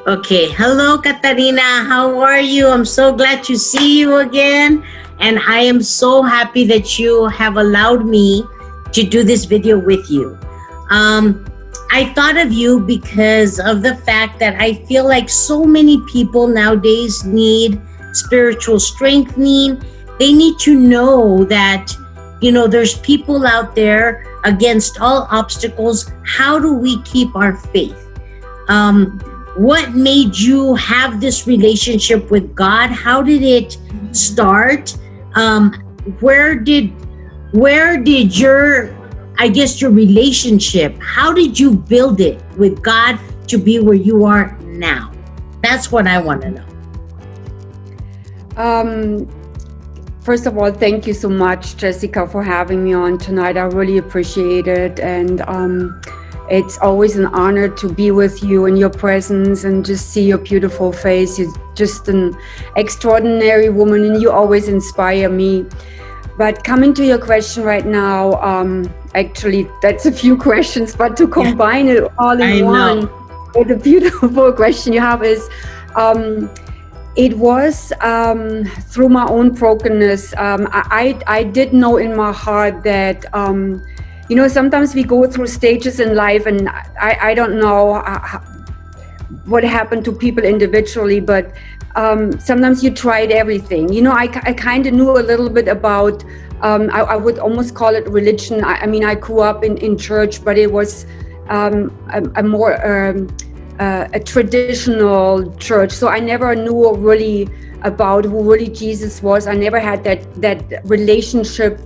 Okay. Hello, Katarina. How are you? I'm so glad to see you again. And I am so happy that you have allowed me to do this video with you. Um, I thought of you because of the fact that I feel like so many people nowadays need spiritual strengthening. They need to know that, there's people out there against all obstacles. How do we keep our faith? Um, what made you have this relationship with God? How did it start? Um, where did your, I guess, your relationship, how did you build it with God to be where you are now? That's what I want to know. First of all, thank you so much, Jessica, for having me on tonight. I really appreciate it. And it's always an honor to be with you in your presence and just see your beautiful face. You're just an extraordinary woman and you always inspire me. But coming to your question right now, actually, that's a few questions, but to combine it all in one, the beautiful question you have is, it was through my own brokenness. I did know in my heart that, sometimes we go through stages in life, and I don't know what happened to people individually, but sometimes you tried everything. I kind of knew a little bit about, I would almost call it religion. I grew up in church, but it was a more a traditional church. So I never knew really about who really Jesus was. I never had that relationship,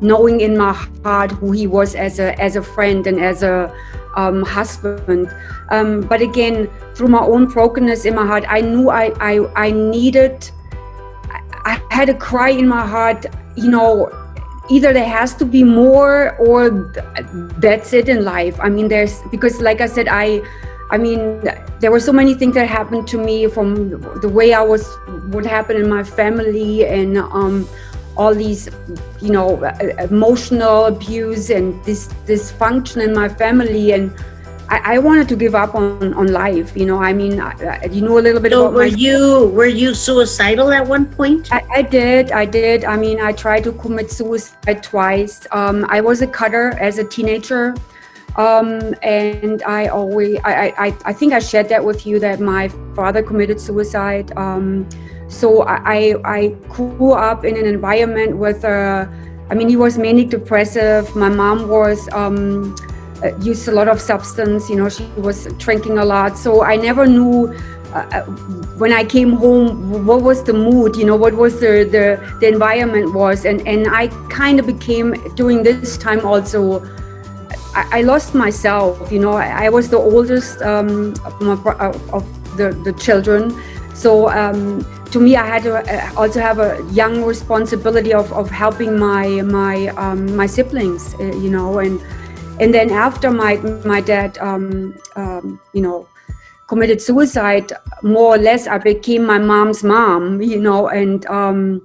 knowing in my heart who he was as a friend and as a husband. But again, through my own brokenness in my heart, I knew I needed, I had a cry in my heart, either there has to be more or that's it in life. Because like I said, there were so many things that happened to me, from the way what happened in my family, and all these, emotional abuse and this dysfunction in my family, and I wanted to give up on life. You know a little bit so about were you suicidal at one point? I did. I tried to commit suicide twice. I was a cutter as a teenager. And I think I shared that with you, that my father committed suicide. So I grew up in an environment with, he was manic depressive. My mom was, used a lot of substance, she was drinking a lot. So I never knew, when I came home, what was the mood, what was the environment was. And I kind of became, during this time also, I lost myself. I was the oldest of the children. So to me, I had to also have a young responsibility of helping my siblings, and then after my dad, committed suicide, more or less, I became my mom's mom, and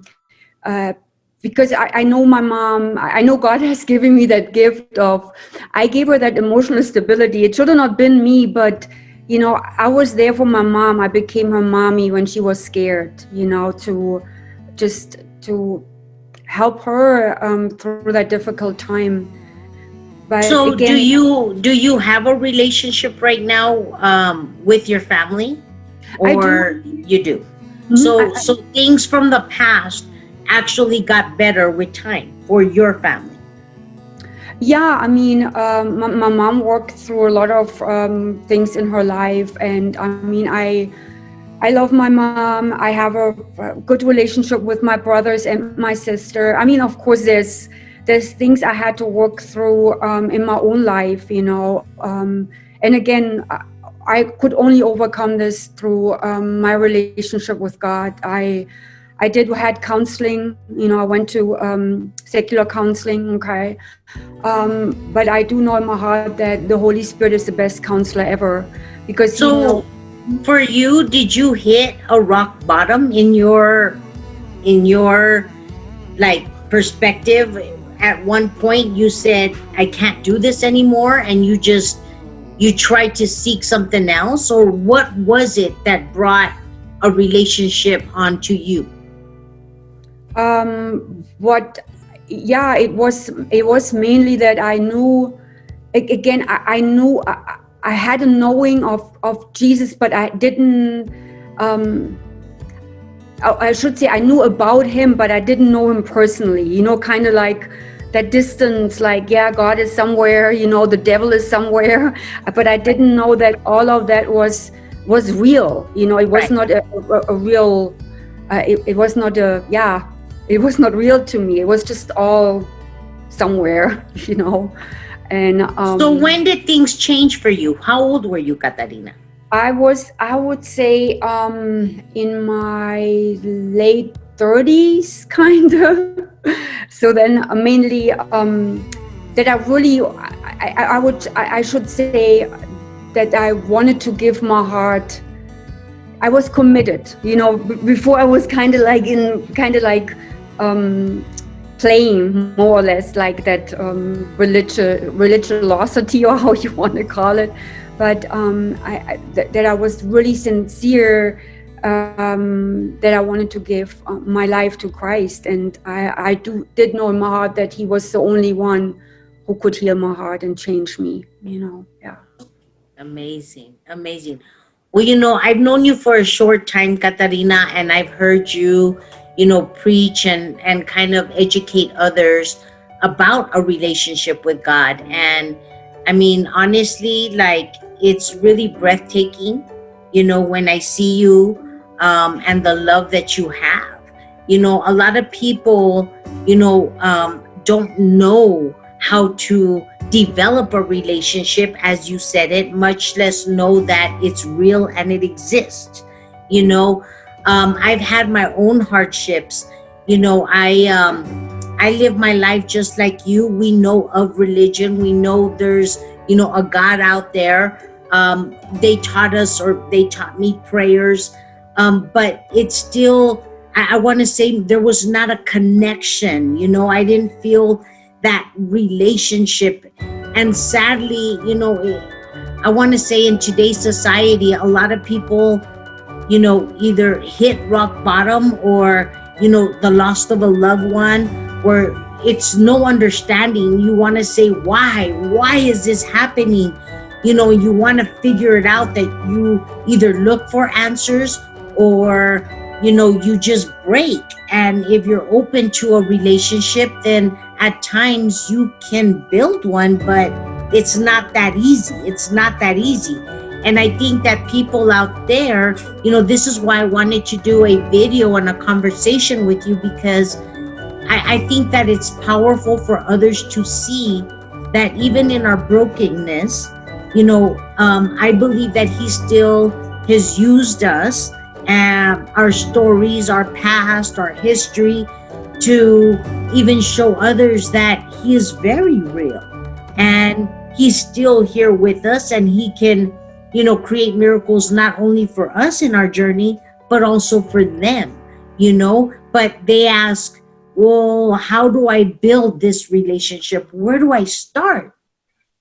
because I know my mom, I know God has given me that gift of, I gave her that emotional stability. It should have not been me, but, I was there for my mom. I became her mommy when she was scared, to help her through that difficult time. But so again, do you have a relationship right now with your family? Or you do? So things from the past actually got better with time for your family? Yeah, my mom worked through a lot of things in her life, and I love my mom. I have a good relationship with my brothers and my sister. Of course, there's things I had to work through in my own life, and again, I could only overcome this through my relationship with God. I had counseling, I went to secular counseling, okay? But I do know in my heart that the Holy Spirit is the best counselor ever, because for you, did you hit a rock bottom in your perspective? At one point you said, I can't do this anymore, and you just you tried to seek something else, or what was it that brought a relationship onto you? What Yeah, it was mainly that I knew, again, I knew, I had a knowing of Jesus, but I didn't, I should say I knew about him, but I didn't know him personally, kind of like that distance, like, yeah, God is somewhere, the devil is somewhere, but I Right. didn't know that all of that was real. It was Right. not a real, it was not a, yeah, it was not real to me. It was just all somewhere, and So when did things change for you? How old were you, Katarina? I would say, in my late 30s, kind of. So then, mainly, that I really, I should say that I wanted to give my heart. I was committed, before I was um, playing, more or less, like that, religiosity, or how you want to call it. But that I was really sincere, that I wanted to give, my life to Christ, and I did know in my heart that He was the only one who could heal my heart and change me. Yeah. Amazing, amazing. Well, I've known you for a short time, Katarina, and I've heard you, preach and kind of educate others about a relationship with God. And I mean, honestly, like, it's really breathtaking, when I see you, and the love that you have. A lot of people, don't know how to develop a relationship, as you said it, much less know that it's real and it exists. I've had my own hardships. I live my life just like you. We know of religion. We know there's, a God out there. They taught us, or they taught me, prayers. But it's still, I want to say, there was not a connection. I didn't feel that relationship. And sadly, I want to say, in today's society, a lot of people, either hit rock bottom, or, the loss of a loved one, where it's no understanding. You want to say, why is this happening? You want to figure it out, that you either look for answers, or, you just break. And if you're open to a relationship, then at times you can build one, but it's not that easy. It's not that easy. And I think that people out there, this is why I wanted to do a video and a conversation with you, because I think that it's powerful for others to see that even in our brokenness, I believe that He still has used us, and our stories, our past, our history, to even show others that He is very real, and He's still here with us, and He can, create miracles not only for us in our journey, but also for them. But they ask, well, how do I build this relationship? Where do I start?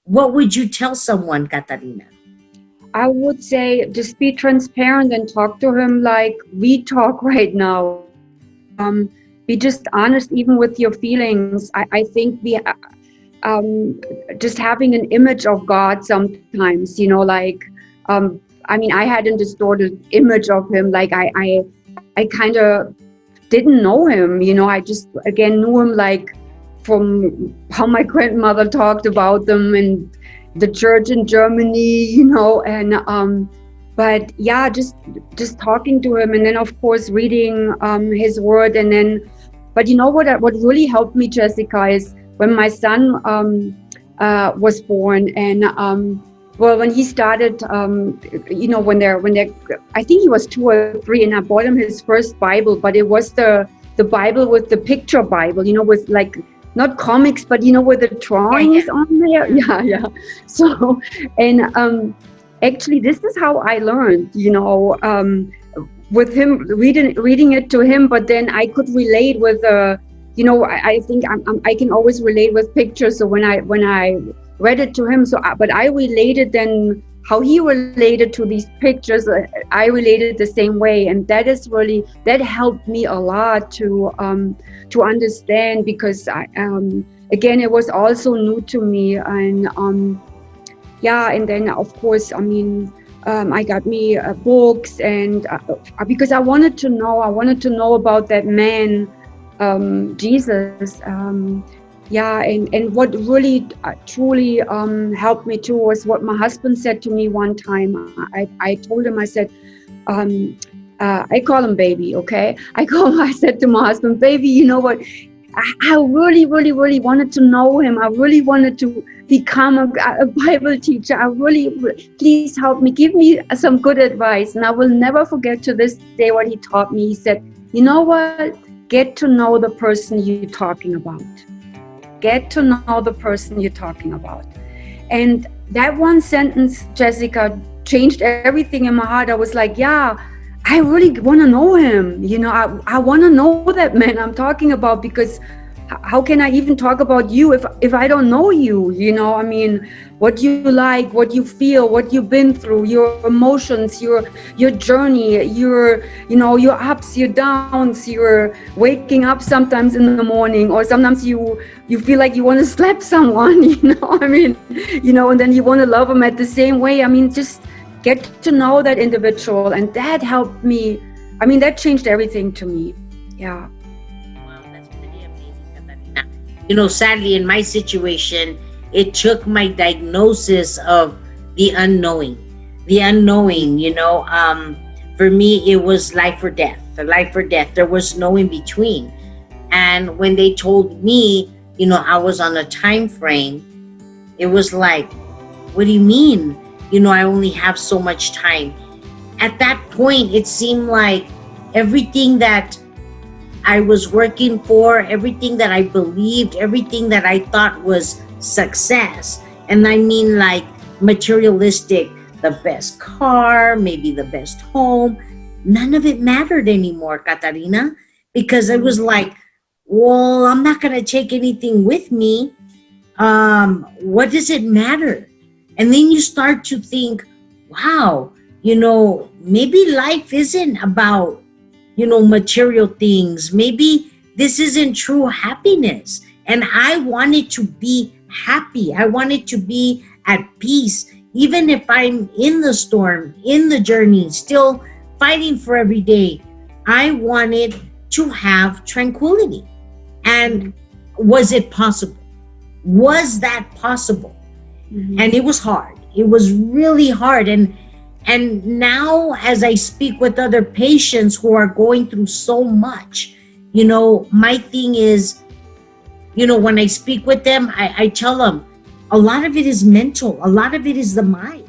What would you tell someone, Katarina? I would say just be transparent and talk to him like we talk right now. Be just honest, even with your feelings. I think just having an image of God sometimes, I had a distorted image of Him. Like I kind of didn't know Him. I just, again, knew Him like from how my grandmother talked about them and the church in Germany, and but yeah, just talking to Him, and then of course reading His Word, and then, but what really helped me, Jessica, is when my son was born, and well, when he started, when they're, I think he was 2 or 3, and I bought him his first Bible, but it was the Bible with the picture Bible, with like, not comics, but with the drawings on there. Yeah. So, and actually, this is how I learned, with him, reading it to him, but then I could relate with I think I can always relate with pictures. So when I read it to him. So, but I related then how he related to these pictures. I related the same way, and that helped me a lot to understand, because again, it was also new to me. And yeah, and then of course, I mean, I got me books, and because I wanted to know about that man, Jesus. Yeah, and what really truly helped me too was what my husband said to me one time. I told him, I said, I call him baby, okay? I said to my husband, baby, you know what? I really, really, really wanted to know him. I really wanted to become a Bible teacher. Please help me, give me some good advice. And I will never forget to this day what he taught me. He said, you know what? Get to know the person you're talking about. Get to know the person you're talking about. And that one sentence, Jessica, changed everything in my heart. I was like, yeah, I really want to know him. You know, I want to know that man I'm talking about, because how can I even talk about you if I don't know you? You know, I mean, what you like, what you feel, what you've been through, your emotions, your journey, your ups, your downs, your waking up sometimes in the morning, or sometimes you feel like you want to slap someone, you know, I mean, you know, and then you want to love them at the same way. I mean, just get to know that individual, and that helped me. I mean, that changed everything to me. Yeah. Wow, that's pretty amazing, Katarina. You know, sadly, in my situation, it took my diagnosis of the unknowing. The unknowing, you know, for me, it was life or death. Life or death. There was no in between. And when they told me, you know, I was on a time frame, it was like, what do you mean? You know, I only have so much time. At that point, it seemed like everything that I was working for, everything that I believed, everything that I thought was success, and I mean like materialistic, the best car, maybe the best home, none of it mattered anymore, Katarina, because it was like, well, I'm not going to take anything with me. What does it matter? And then you start to think, wow, you know, maybe life isn't about, you know, material things. Maybe this isn't true happiness. And I wanted to be happy. I wanted to be at peace, even if I'm in the storm, in the journey, still fighting for every day. I wanted to have tranquility. And was it possible? Was that possible? Mm-hmm. And it was hard. It was really hard. And now as I speak with other patients who are going through so much, you know, my thing is, you know, when I speak with them, I tell them a lot of it is mental. A lot of it is the mind.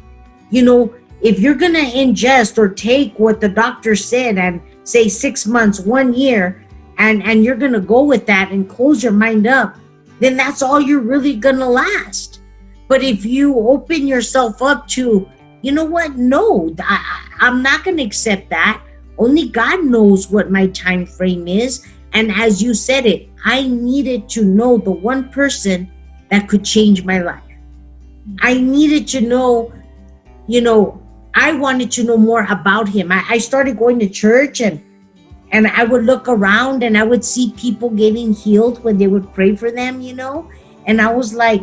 You know, if you're going to ingest or take what the doctor said and say 6 months, 1 year, and you're going to go with that and close your mind up, then that's all you're really going to last. But if you open yourself up to, you know what? No, I'm not going to accept that. Only God knows what my time frame is. And as you said it, I needed to know the one person that could change my life. I needed to know, you know, I wanted to know more about him. I started going to church, and I would look around and I would see people getting healed when they would pray for them, you know? And I was like,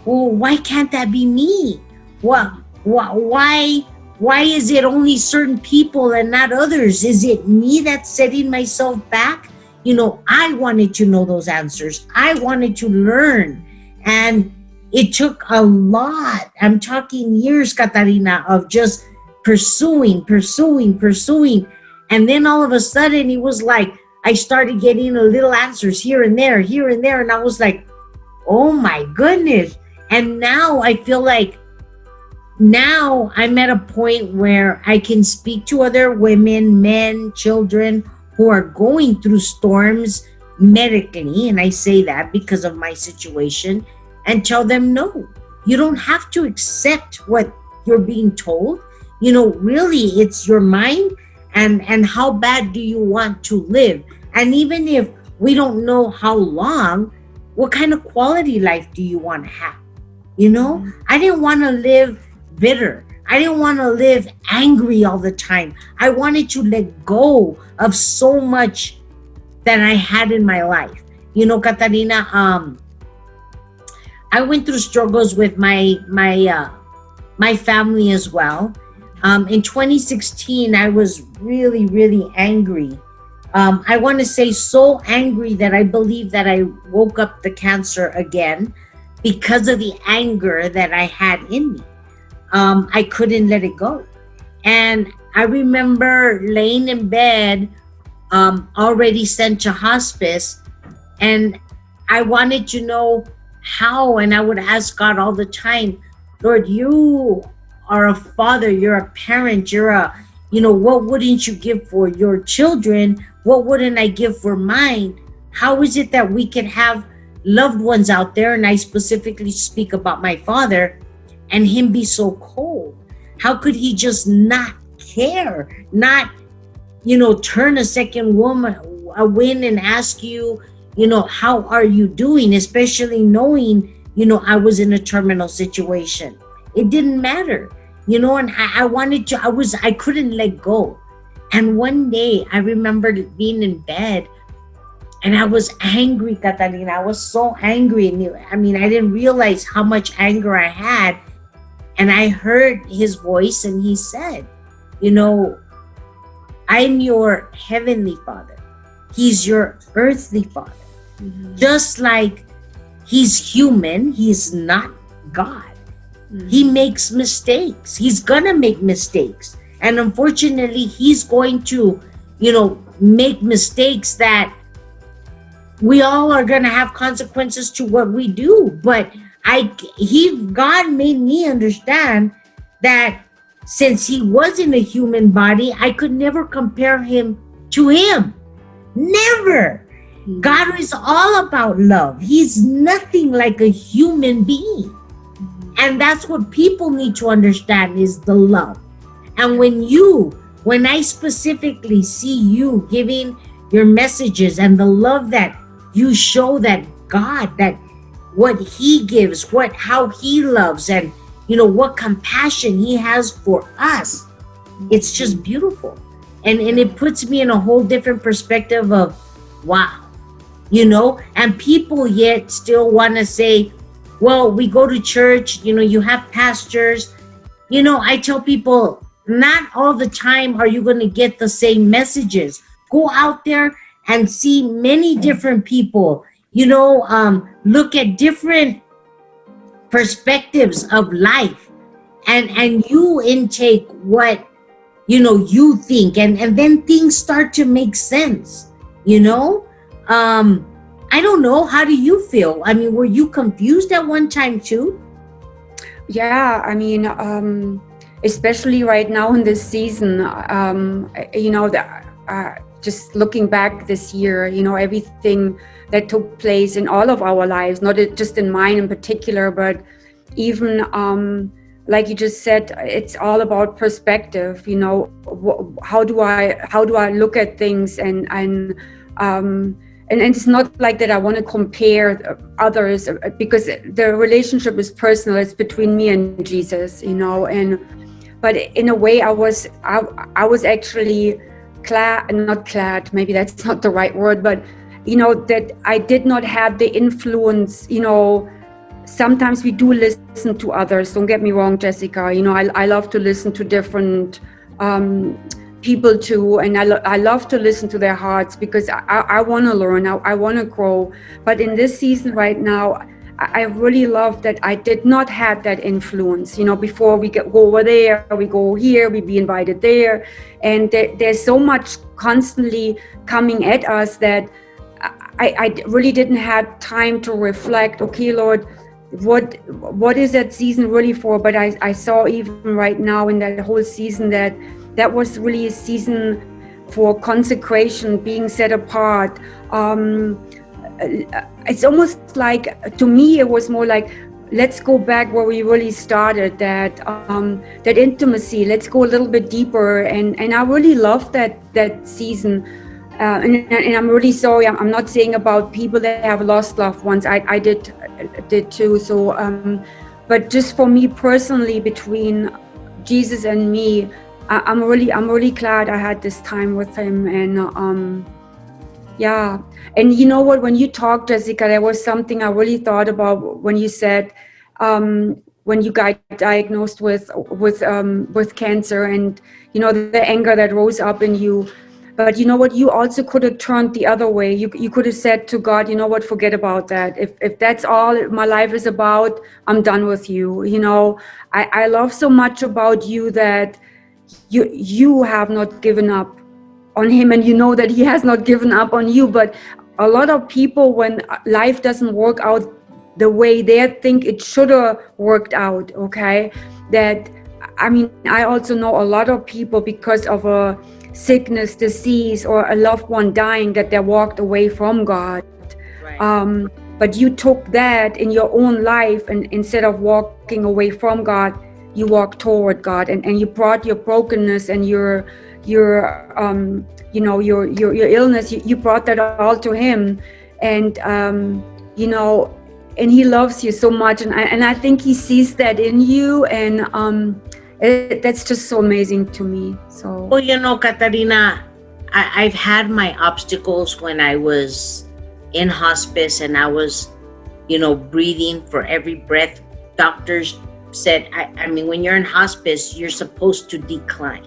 well, why can't that be me? Why is it only certain people and not others? Is it me that's setting myself back? You know, I wanted to know those answers. I wanted to learn. And it took a lot. I'm talking years, Katarina, of just pursuing. And then all of a sudden, it was like, I started getting a little answers here and there. And I was like, oh my goodness. And now I feel like now I'm at a point where I can speak to other women, men, children who are going through storms medically. And I say that because of my situation, and tell them, no, you don't have to accept what you're being told. You know, really, it's your mind. And how bad do you want to live? And even if we don't know how long, what kind of quality life do you want to have? I didn't want to live bitter. I didn't want to live angry all the time. I wanted to let go of so much that I had in my life. Katarina, I went through struggles with my family as well. In 2016, I was really, really angry. I want to say so angry that I believe that I woke up the cancer again because of the anger that I had in me. I couldn't let it go. And I remember laying in bed, already sent to hospice, and I wanted to know how, and I would ask God all the time, Lord, you are a father, you're a parent, what wouldn't you give for your children? What wouldn't I give for mine? How is it that we can have loved ones out there, and I specifically speak about my father, and him be so cold? How could he just not care, not turn a second woman a win and ask you, how are you doing, especially knowing I was in a terminal situation. It didn't matter, and I wanted to, I couldn't let go. And one day I remember being in bed, and I was angry, Catalina. I was so angry. I mean, I didn't realize how much anger I had. And I heard his voice, and he said, I'm your heavenly father. He's your earthly father. Mm-hmm. Just like he's human, he's not God. Mm-hmm. He makes mistakes. He's gonna make mistakes. And unfortunately, he's going to, make mistakes that we all are gonna have consequences to what we do. But God made me understand that since he was in a human body, I could never compare him to him. Never. Mm-hmm. God is all about love. He's nothing like a human being. Mm-hmm. And that's what people need to understand, is the love. And when I specifically see you giving your messages and the love that you show, that God, that what he gives, how he loves, and what compassion he has for us, it's just beautiful. And it puts me in a whole different perspective of, wow, and people yet still want to say, well, we go to church, you have pastors. I tell people, not all the time are you going to get the same messages. Go out there and see many different people, look at different perspectives of life, and you intake what you think, and then things start to make sense. I don't know, how do you feel? I mean, were you confused at one time too? Yeah, I mean, especially right now in this season, just looking back this year, everything that took place in all of our lives, not just in mine in particular, but even like you just said, it's all about perspective. How do I look at things, and it's not like that I want to compare others, because the relationship is personal. It's between me and Jesus, but in a way I was actually not glad, maybe that's not the right word, but that I did not have the influence. Sometimes we do listen to others, don't get me wrong, Jessica. I love to listen to different people too, and I love to listen to their hearts, because I want to learn, I want to grow. But in this season right now, I really love that I did not have that influence. Before we go over there, we go here, we be invited there, and there's so much constantly coming at us that I really didn't have time to reflect. Okay, Lord, what is that season really for? But I saw even right now in that whole season that was really a season for consecration, being set apart. It's almost like, to me, it was more like, let's go back where we really started, that intimacy. Let's go a little bit deeper, and I really loved that season. And I'm really sorry. I'm not saying about people that have lost loved ones. I did too. So, but just for me personally, between Jesus and me, I'm really glad I had this time with him. And yeah, and you know what, when you talked, Jessica, there was something I really thought about when you said, when you got diagnosed with cancer, and you know, the anger that rose up in you. But you know what, you also could have turned the other way. You could have said to God, you know what, forget about that. If that's all my life is about, I'm done with you. You know, I love so much about you that you have not given up on him, and you know that he has not given up on you. But a lot of people, when life doesn't work out the way they think it should have worked out, okay, that, I mean, I also know a lot of people, because of a sickness, disease, or a loved one dying, that they walked away from God. Right. But you took that in your own life, and instead of walking away from God, you walked toward God, and you brought your brokenness and your illness, you brought that all to him. And you know, and he loves you so much, and I think he sees that in you. And that's just so amazing to me. So Well, Katarina, I've had my obstacles when I was in hospice and I was, breathing for every breath. Doctors said, I mean, when you're in hospice, you're supposed to decline.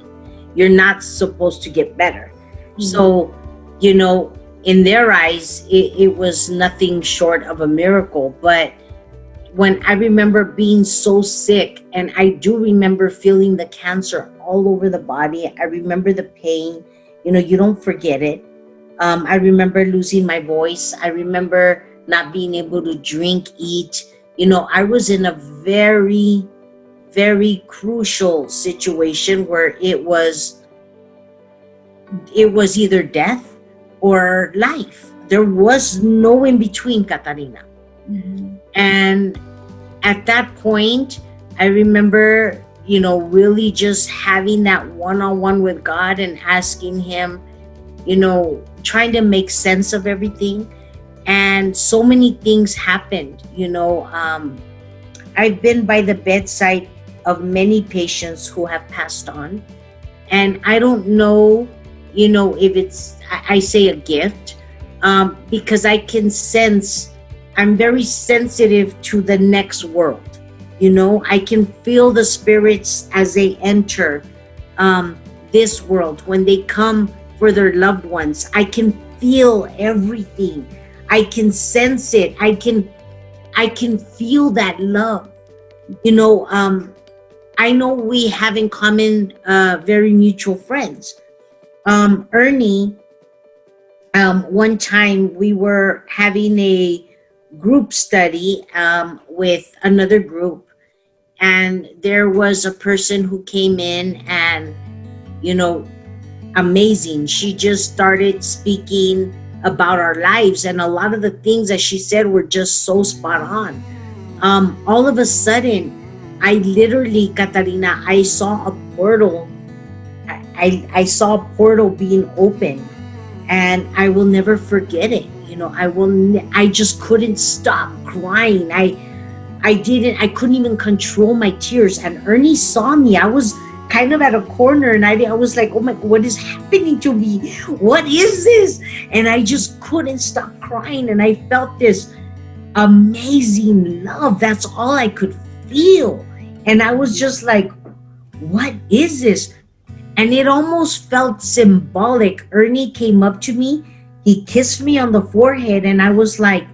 You're not supposed to get better. Mm-hmm. So, in their eyes, it was nothing short of a miracle. But when I remember being so sick, and I do remember feeling the cancer all over the body, I remember the pain, you don't forget it. I remember losing my voice. I remember not being able to drink, eat. I was in a very, very crucial situation where it was either death or life. There was no in between, Katarina. Mm-hmm. And at that point, I remember, really just having that one-on-one with God and asking him, trying to make sense of everything. And so many things happened. I've been by the bedside of many patients who have passed on. And I don't know, if it's, I say a gift, because I can sense, I'm very sensitive to the next world. I can feel the spirits as they enter this world. When they come for their loved ones, I can feel everything. I can sense it. I can feel that love. I know we have in common very mutual friends. Ernie, one time we were having a group study with another group, and there was a person who came in, and amazing, she just started speaking about our lives, and a lot of the things that she said were just so spot on. All of a sudden, I literally, Katarina, I saw a portal. I saw a portal being opened, and I will never forget it. I just couldn't stop crying. I couldn't even control my tears. And Ernie saw me. I was kind of at a corner, and I was like, oh my, what is happening to me? What is this? And I just couldn't stop crying. And I felt this amazing love. That's all I could feel. And I was just like, what is this? And it almost felt symbolic. Ernie came up to me. He kissed me on the forehead, and I was like,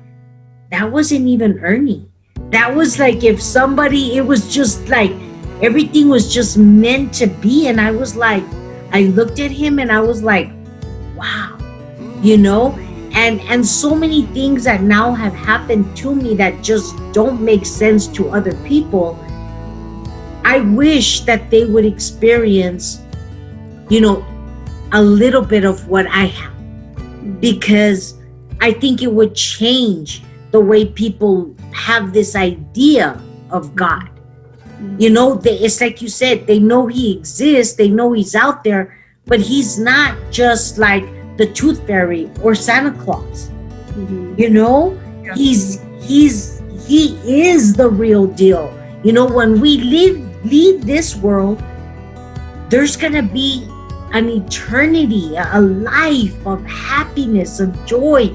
that wasn't even Ernie. That was like, if somebody, it was just like, everything was just meant to be. And I was like, I looked at him and I was like, wow, and so many things that now have happened to me that just don't make sense to other people. I wish that they would experience, a little bit of what I have, because I think it would change the way people have this idea of God. It's like you said, they know he exists, they know he's out there, but he's not just like the Tooth Fairy or Santa Claus. Mm-hmm. Yeah. He is the real deal. You know, when we leave this world, there's gonna be an eternity, a life of happiness, of joy.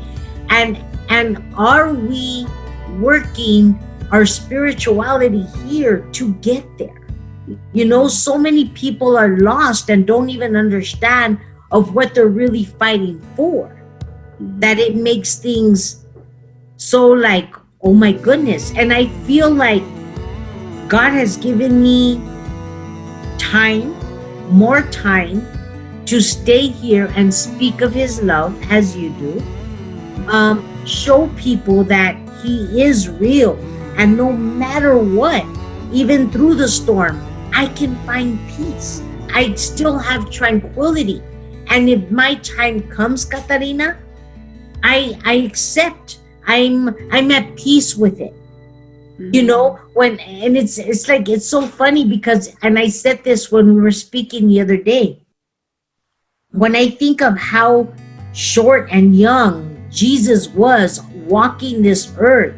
And are we working our spirituality here to get there? You know, so many people are lost and don't even understand of what they're really fighting for, that it makes things so like, oh my goodness. And I feel like God has given me time, more time, to stay here and speak of his love as you do. Show people that he is real, and no matter what, even through the storm, I can find peace. I still have tranquility. And if my time comes, Katarina, I accept. I'm at peace with it. You know, and it's like, it's so funny because, and I said this when we were speaking the other day, when I think of how short and young Jesus was walking this earth,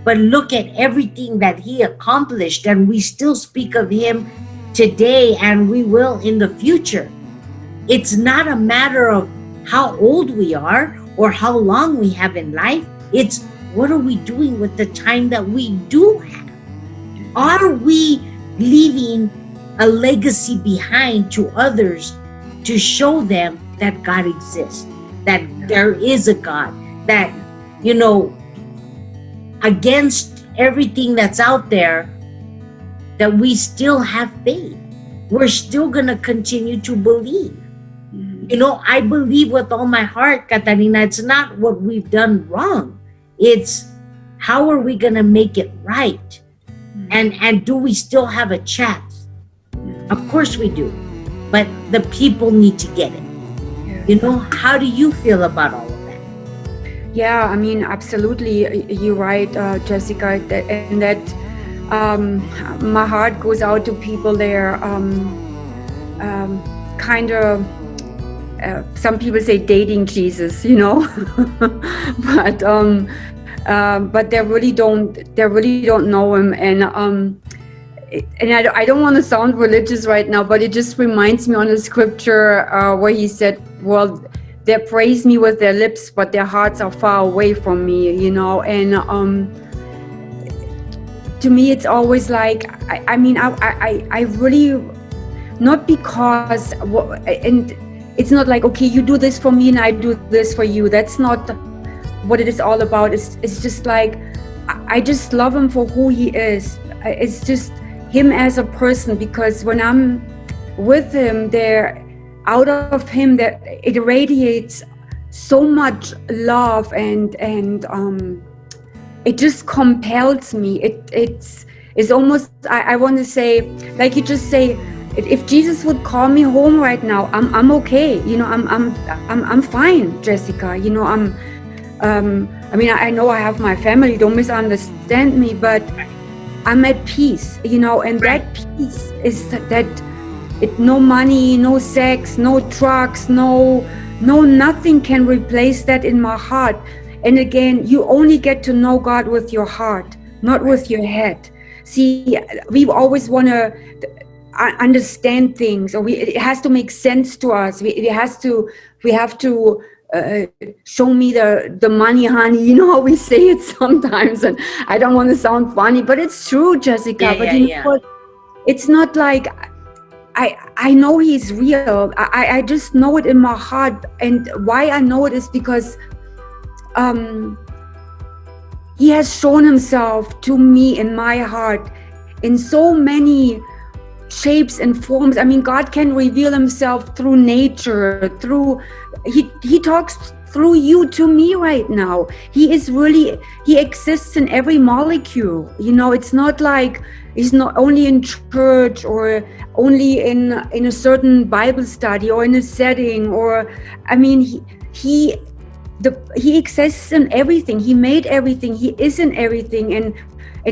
but look at everything that he accomplished, and we still speak of him today, and we will in the future. It's not a matter of how old we are or how long we have in life. It's what are we doing with the time that we do have? Are we leaving a legacy behind to others to show them that God exists, that there is a God, that, you know, against everything that's out there, that we still have faith. We're still going to continue to believe. You know, I believe with all my heart, Katarina, it's not what we've done wrong. It's how are we going to make it right? And do we still have a chance? Of course we do. But the people need to get it. You know, how do you feel about all of that? Yeah, I mean, absolutely. You're right, Jessica. And that my heart goes out to people there. Kind of, some people say dating Jesus, you know, but they really don't know him. And I don't want to sound religious right now, but it just reminds me on the scripture where he said, well, they praise me with their lips, but their hearts are far away from me, you know. And to me, it's always like, I really, not because, and it's not like, okay, you do this for me and I do this for you. That's not what it is all about. It's just like, I just love him for who he is. It's just him as a person, because when I'm with him, there, out of him, that it radiates so much love, and it just compels me. It's almost, I want to say, like you just say, if Jesus would call me home right now, I'm okay. You know, I'm fine, Jessica. You know, I mean, I know I have my family. Don't misunderstand me, but I'm at peace. You know, and that peace is that. No money, no sex, no drugs, no nothing can replace that in my heart. And again, you only get to know God with your heart, not with your head. See, we always want to understand things, or it has to make sense to us. We have to show me the money, honey. You know how we say it sometimes, and I don't want to sound funny, but it's true, Jessica. But you know what? It's not like. I know he's real. I just know it in my heart. And why I know it is because he has shown himself to me in my heart in so many shapes and forms. I mean, God can reveal himself through nature, through, he talks through you to me right now. He exists in every molecule. You know, it's not like he's not only in church or only in a certain Bible study or in a setting, or, I mean, he exists in everything. He made everything. He is in everything. And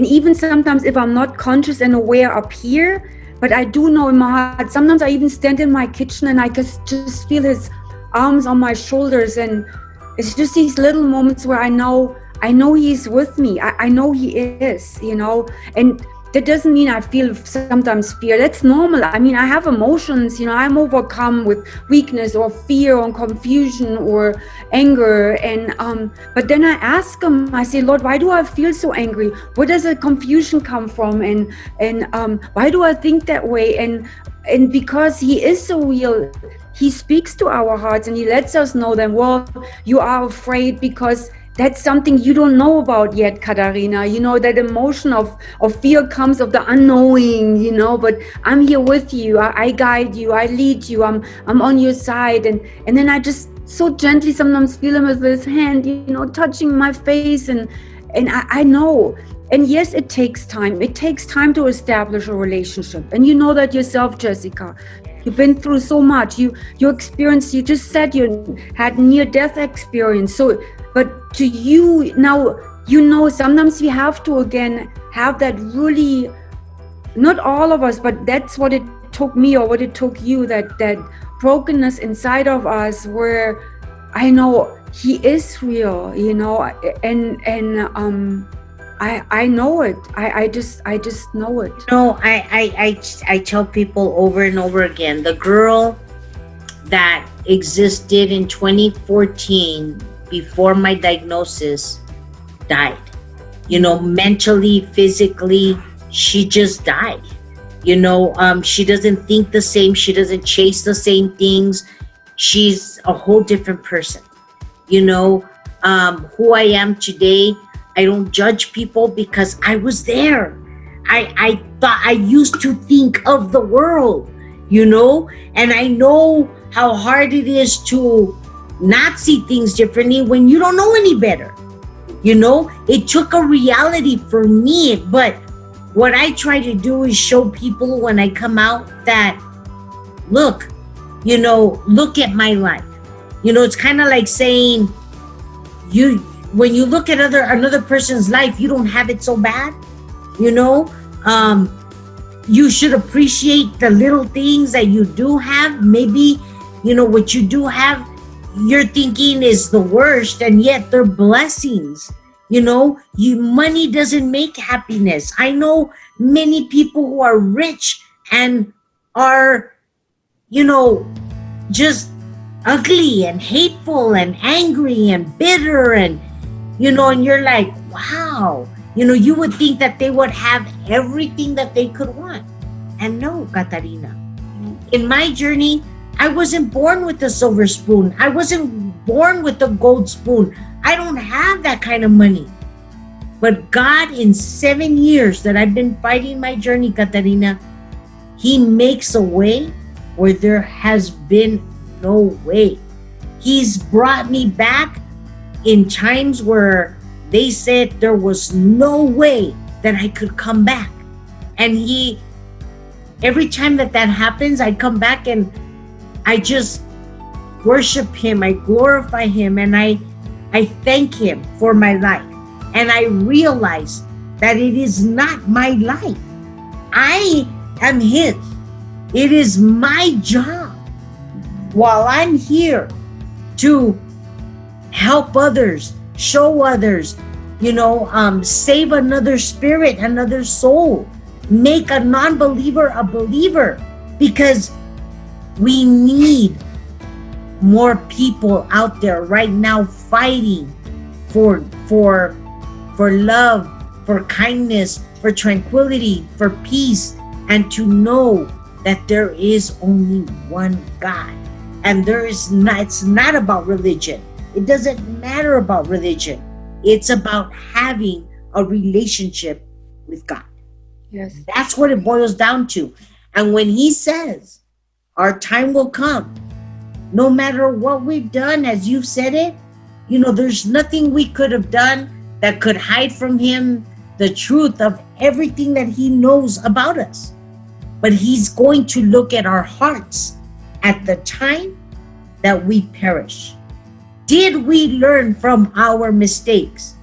even sometimes if I'm not conscious and aware up here, but I do know in my heart, sometimes I even stand in my kitchen and I just feel his arms on my shoulders, and it's just these little moments where I know he's with me. I know he is, you know. And that doesn't mean I feel sometimes fear. That's normal. I mean, I have emotions, I'm overcome with weakness or fear or confusion or anger. And but then I ask him, I say, Lord, why do I feel so angry? Where does the confusion come from? And why do I think that way? And because he is so real, he speaks to our hearts and he lets us know that, well, you are afraid because that's something you don't know about yet, Katarina. That emotion of fear comes of the unknowing, but I'm here with you. I guide you. I lead you. I'm on your side. And then I just so gently sometimes feel him with his hand, touching my face. And I know. And yes, it takes time. It takes time to establish a relationship. And you know that yourself, Jessica. You've been through so much. You experienced, you just said you had near-death experience. So, but to you now, sometimes we have to again have that really, not all of us, but that's what it took me or what it took you, that brokenness inside of us where I know he is real, and I know it. I just know it. No, I tell people over and over again, the girl that existed in 2014 before my diagnosis died. Mentally, physically, she just died. She doesn't think the same. She doesn't chase the same things. She's a whole different person. Who I am today, I don't judge people because I was there. I thought, I used to think of the world, and I know how hard it is to not see things differently when you don't know any better. It took a reality for me, but what I try to do is show people when I come out that, look at my life. It's kind of like saying, when you look at another person's life, you don't have it so bad. You should appreciate the little things that you do have. Maybe, what you do have, you're thinking is the worst, and yet they're blessings. Money doesn't make happiness. I know many people who are rich and are, just ugly and hateful and angry and bitter and you're like, wow, you would think that they would have everything that they could want. And no, Katarina, in my journey, I wasn't born with a silver spoon. I wasn't born with a gold spoon. I don't have that kind of money. But God, in 7 years that I've been fighting my journey, Katarina, he makes a way where there has been no way. He's brought me back in times where they said there was no way that I could come back. And every time that happens, I come back and I just worship him. I glorify him and I thank him for my life. And I realize that it is not my life. I am his. It is my job while I'm here to help others, show others, save another spirit, another soul, make a non-believer a believer, because we need more people out there right now fighting for love, for kindness, for tranquility, for peace, and to know that there is only one God. And it's not about religion. It doesn't matter about religion. It's about having a relationship with God. Yes. That's what it boils down to. And when he says, our time will come, no matter what we've done, as you've said it, there's nothing we could have done that could hide from him the truth of everything that he knows about us. But he's going to look at our hearts at the time that we perish. Did we learn from our mistakes?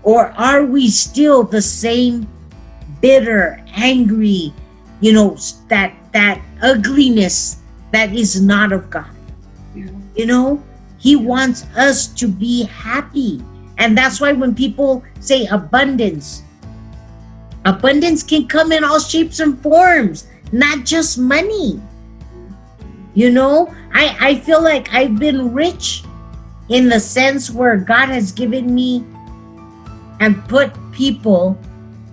Or are we still the same bitter, angry, that ugliness that is not of God? He wants us to be happy. And that's why when people say abundance, Abundance can come in all shapes and forms, not just money. You know, I feel like I've been rich in the sense where God has given me and put people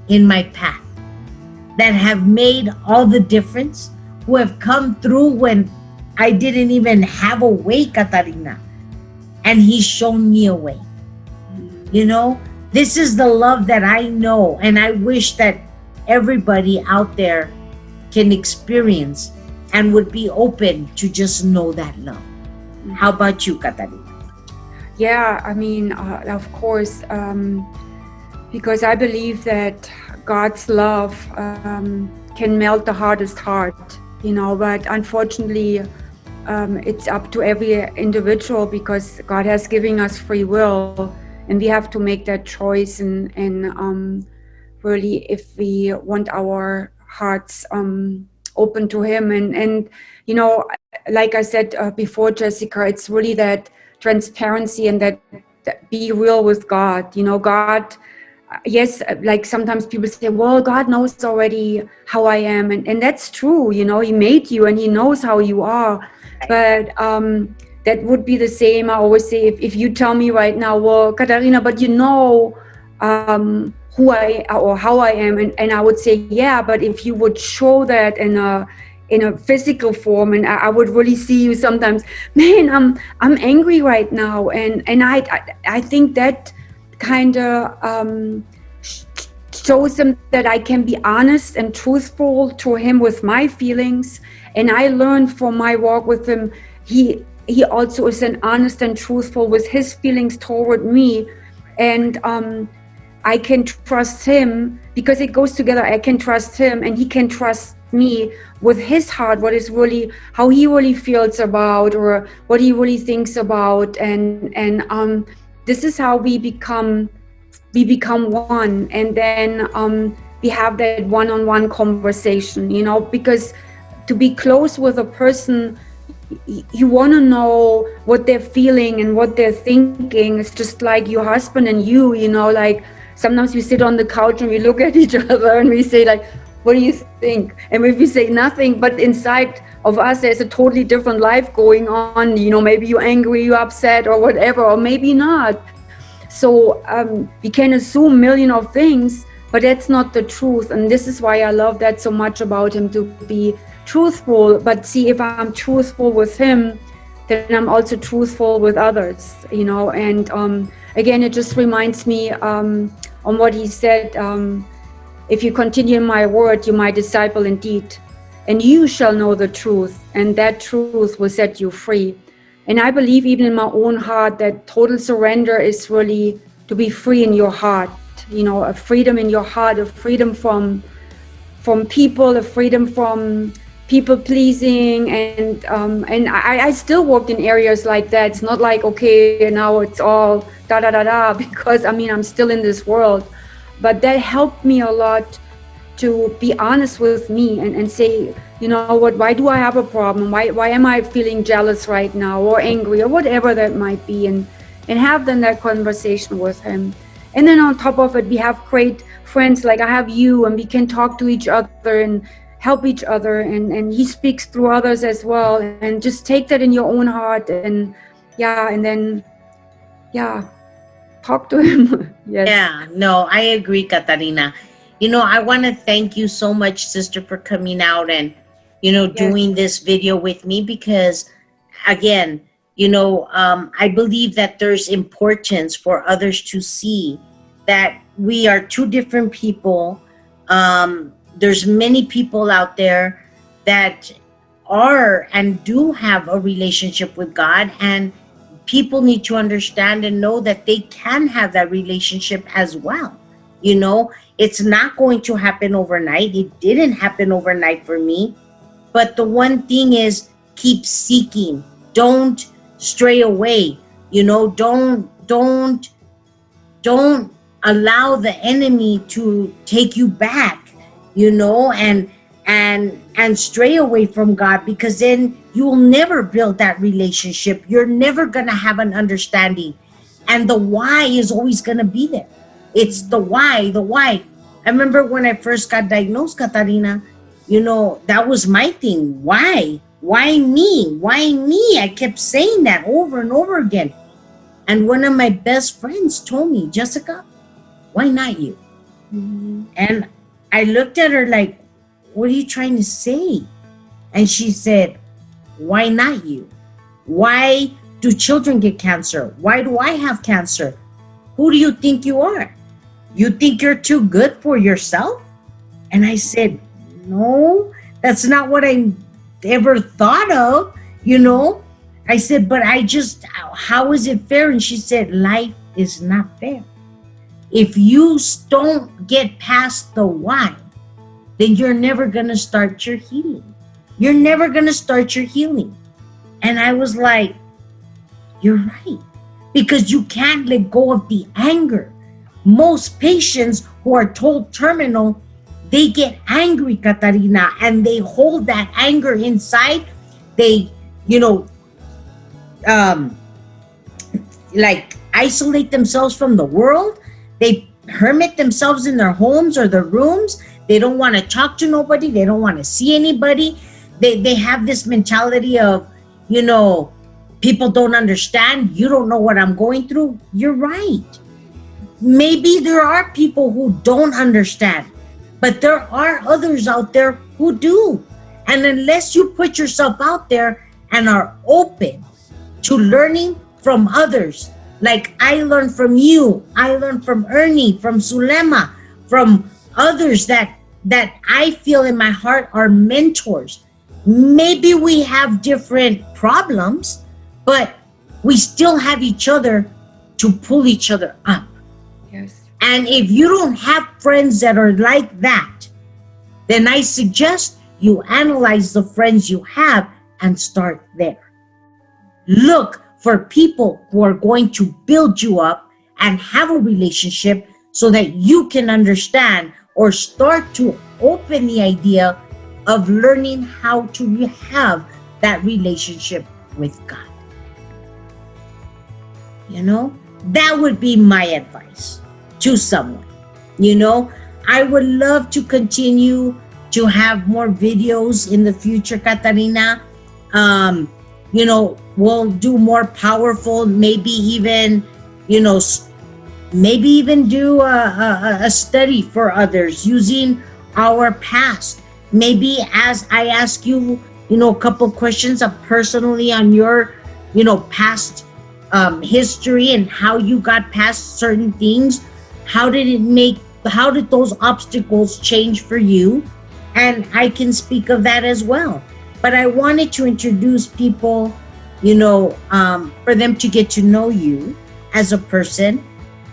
in my path that have made all the difference, who have come through when I didn't even have a way, Katarina. And He's shown me a way. You know, this is the love that I know, and I wish that everybody out there can experience and would be open to just know that love. How about you, Katarina? Yeah, I mean, of course, because I believe that God's love can melt the hardest heart, you know, but unfortunately, it's up to every individual, because God has given us free will, and we have to make that choice. And really, if we want our hearts open to Him, and you know, like I said before, Jessica, it's really that transparency and that be real with God. You know, God. Yes, like sometimes people say, well, God knows already how I am, and that's true. You know, He made you and He knows how you are. But that would be the same. I always say, if you tell me right now, well, Katarina, but you know who I or how I am, and I would say, yeah, but if you would show that in a physical form, and I would really see you sometimes, man, I'm angry right now, and I think that kind of shows him that I can be honest and truthful to him with my feelings. And I learned from my walk with him, he also is an honest and truthful with his feelings toward me. And I can trust him, because it goes together. I can trust him and he can trust me with his heart, what is really, how he really feels about, or what he really thinks about. And this is how we become one. And then we have that one-on-one conversation, you know, because to be close with a person, you want to know what they're feeling and what they're thinking. It's just like your husband and you know, like sometimes we sit on the couch and we look at each other and we say, like, what do you think? And if we say nothing, but inside of us there's a totally different life going on, you know, maybe you're angry, you're upset, or whatever, or maybe not. So we can assume a million of things, but that's not the truth. And this is why I love that so much about him, to be truthful. But see, if I'm truthful with him, then I'm also truthful with others, you know. And again, it just reminds me on what he said, if you continue in my word, you're my disciple indeed, and you shall know the truth, and that truth will set you free. And I believe even in my own heart that total surrender is really to be free in your heart, you know, a freedom in your heart, a freedom from people, a freedom from people pleasing. And I still worked in areas like that. It's not like, okay, now it's all da da da da, because I mean, I'm still in this world. But that helped me a lot to be honest with me and say, you know what, why do I have a problem? Why am I feeling jealous right now, or angry, or whatever that might be, and have then that conversation with him. And then on top of it, we have great friends, like I have you, and we can talk to each other and help each other, and he speaks through others as well. And just take that in your own heart, and then talk to him. Yes. Yeah, no, I agree, Katarina. You know, I want to thank you so much, sister, for coming out and, you know, doing this video with me, because, again, you know, I believe that there's importance for others to see that we are two different people. There's many people out there that are and do have a relationship with God, and people need to understand and know that they can have that relationship as well. You know, it's not going to happen overnight. It didn't happen overnight for me. But the one thing is, keep seeking. Don't stray away. You know, don't allow the enemy to take you back, you know, and stray away from God, because then you will never build that relationship. You're never going to have an understanding. And the why is always going to be there. It's the why. I remember when I first got diagnosed, Katarina, that was my thing. Why? Why me? Why me? I kept saying that over and over again. And one of my best friends told me, Jessica, why not you? And I looked at her like, what are you trying to say? And she said, why not you? Why do children get cancer? Why do I have cancer? Who do you think you are? You think you're too good for yourself? And I said, no, that's not what I ever thought of. I said, but how is it fair? And she said, life is not fair. If you don't get past the why, then you're never going to start your healing. You're never going to start your healing. And I was like, you're right. Because you can't let go of the anger. Most patients who are told terminal, they get angry, Katarina, and they hold that anger inside. They, like isolate themselves from the world. They hermit themselves in their homes or their rooms. They don't want to talk to nobody. They don't want to see anybody. They have this mentality of, people don't understand. You don't know what I'm going through. You're right. Maybe there are people who don't understand, but there are others out there who do. And unless you put yourself out there and are open to learning from others, like I learned from you, I learned from Ernie, from Sulema, from others that I feel in my heart are mentors. Maybe we have different problems, but we still have each other to pull each other up. Yes. And if you don't have friends that are like that, then I suggest you analyze the friends you have and start there. Look for people who are going to build you up and have a relationship so that you can understand or start to open the idea of learning how to have that relationship with God. That would be my advice to someone. I would love to continue to have more videos in the future, Katarina. We'll do more powerful, maybe even do a study for others using our past. Maybe as I ask you, a couple questions of personally on your, past history and how you got past certain things. How did those obstacles change for you? And I can speak of that as well. But I wanted to introduce people, for them to get to know you as a person,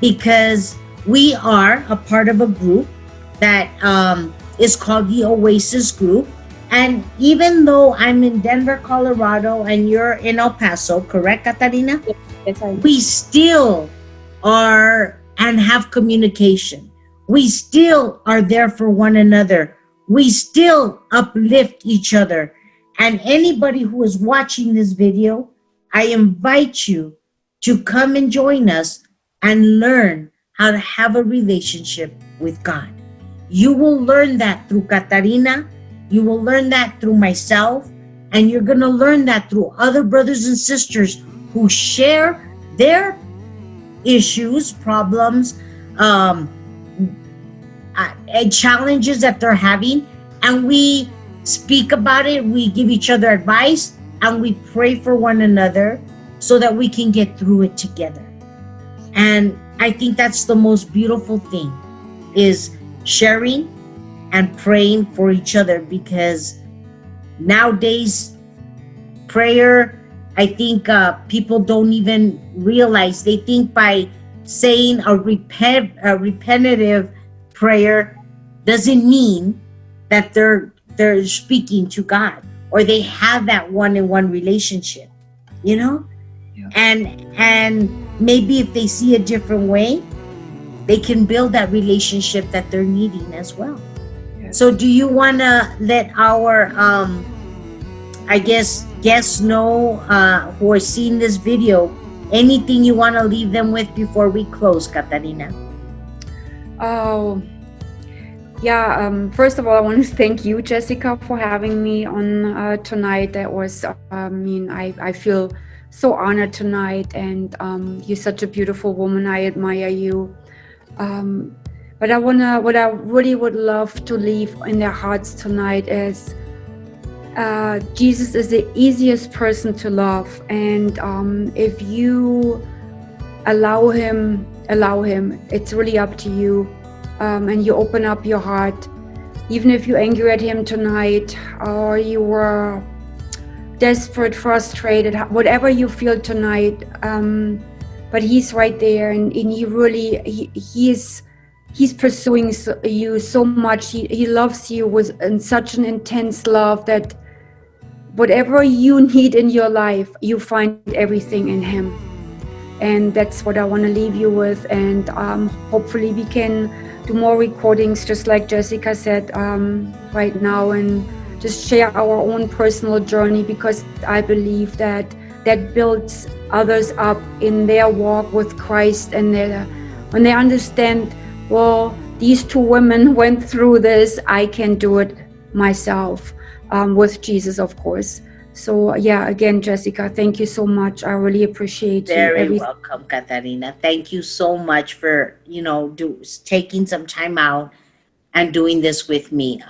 because we are a part of a group that is called the Oasis Group. And even though I'm in Denver, Colorado, and you're in El Paso, correct, Katarina? Yes, we still are and have communication. We still are there for one another. We still uplift each other. And anybody who is watching this video, I invite you to come and join us and learn how to have a relationship with God. You will learn that through Katarina. You will learn that through myself. And you're going to learn that through other brothers and sisters who share their issues, problems, challenges that they're having. And we speak about it. We give each other advice and we pray for one another so that we can get through it together. And I think that's the most beautiful thing, is sharing and praying for each other, because nowadays prayer, I think people don't even realize. They think by saying a repetitive prayer doesn't mean that they're speaking to God or they have that one-on-one relationship, Yeah. And maybe if they see a different way, they can build that relationship that they're needing as well. Yes. So do you want to let our guests know who are seeing this video, anything you want to leave them with before we close, Katarina? Oh, Yeah, first of all, I want to thank you, Jessica, for having me on tonight. That was, I feel so honored tonight, and you're such a beautiful woman. I admire you. Um, but what I really would love to leave in their hearts tonight is Jesus is the easiest person to love, and if you allow him. It's really up to you, and you open up your heart. Even if you're angry at him tonight, or you were desperate, frustrated, whatever you feel tonight, but he's right there, and he really he's pursuing you so much. He loves you with in such an intense love that whatever you need in your life, you find everything in him. And that's what I want to leave you with. And hopefully we can do more recordings, just like Jessica said right now, and just share our own personal journey, because I believe that that builds others up in their walk with Christ, and when they understand, well, these two women went through this, I can do it myself, with Jesus, of course. So yeah, again, Jessica, thank you so much. I really appreciate you. Very welcome, Katarina. Thank you so much for, taking some time out and doing this with me.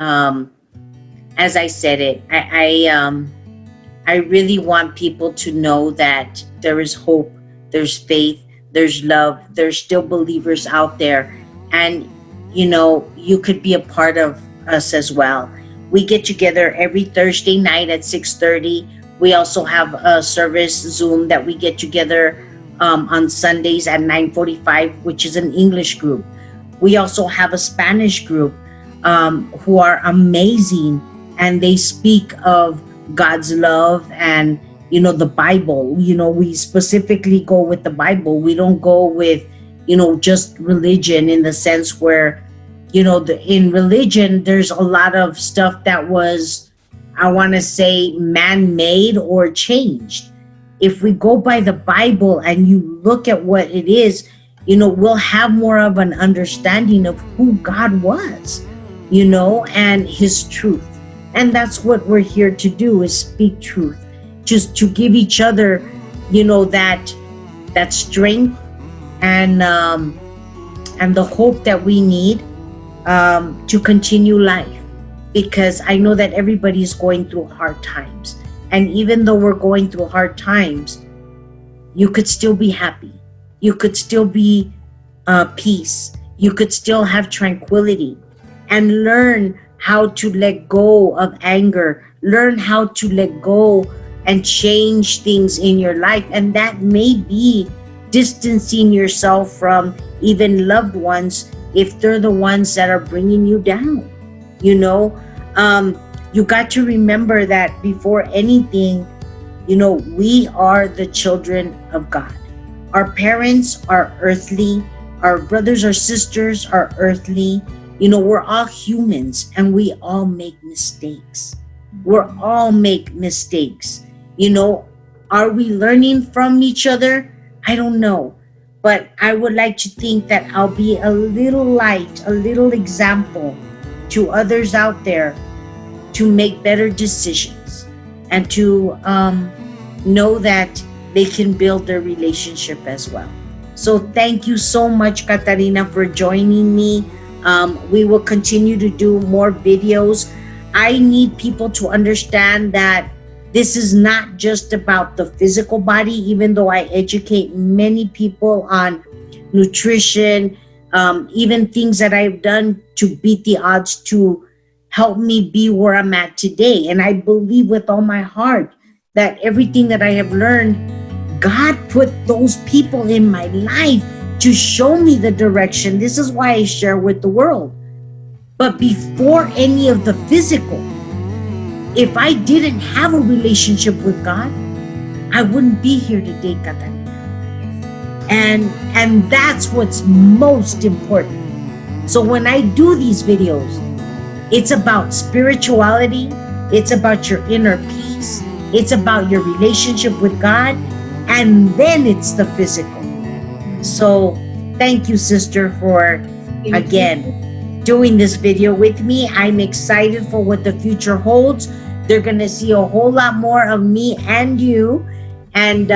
As I said it, I really want people to know that there is hope, there's faith, there's love, there's still believers out there. And, you could be a part of us as well. We get together every Thursday night at 6:30. We also have a service Zoom that we get together on Sundays at 9:45, which is an English group. We also have a Spanish group who are amazing, and they speak of God's love and the Bible. We specifically go with the Bible. We don't go with just religion, in the sense where in religion there's a lot of stuff that was, I want to say, man-made or changed. If we go by the Bible and you look at what it is, we'll have more of an understanding of who God was, and his truth. And that's what we're here to do, is speak truth, just to give each other, that strength and the hope that we need to continue life. Because I know that everybody is going through hard times. And even though we're going through hard times, you could still be happy. You could still be peace. You could still have tranquility, and learn how to let go of anger. Learn how to let go and change things in your life. And that may be distancing yourself from even loved ones, if they're the ones that are bringing you down. You got to remember that before anything, we are the children of God. Our parents are earthly. Our brothers or sisters are earthly. We're all humans, and we all make mistakes. We're all make mistakes. Are we learning from each other? I don't know. But I would like to think that I'll be a little light, a little example to others out there to make better decisions, and to know that they can build their relationship as well. So thank you so much, Katarina, for joining me. We will continue to do more videos. I need people to understand that this is not just about the physical body, even though I educate many people on nutrition, even things that I've done to beat the odds to help me be where I'm at today. And I believe with all my heart that everything that I have learned, God put those people in my life to show me the direction. This is why I share with the world. But before any of the physical, if I didn't have a relationship with God, I wouldn't be here today, Katarina. And that's what's most important. So when I do these videos, it's about spirituality, it's about your inner peace, it's about your relationship with God, and then it's the physical. So thank you, sister, for again doing this video with me. I'm excited for what the future holds. They're going to see a whole lot more of me and you. And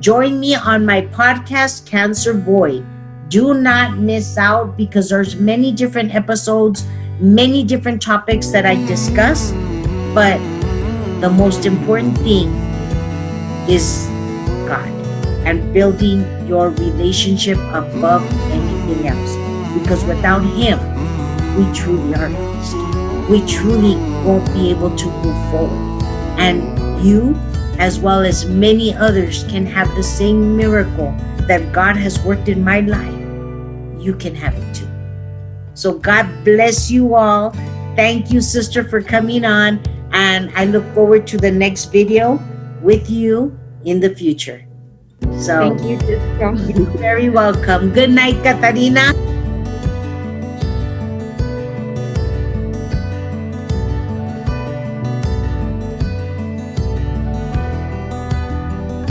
join me on my podcast, Cancer Boy. Do not miss out because there's many different episodes, many different topics that I discuss. But the most important thing is God and building your relationship above anything else. Because without Him, we truly are lost. We truly won't be able to move forward. And you, as well as many others, can have the same miracle that God has worked in my life. You can have it too. So God bless you all. Thank you, sister, for coming on. And I look forward to the next video with you in the future. So Thank you, Jessica. you're very welcome. Good night, Katarina.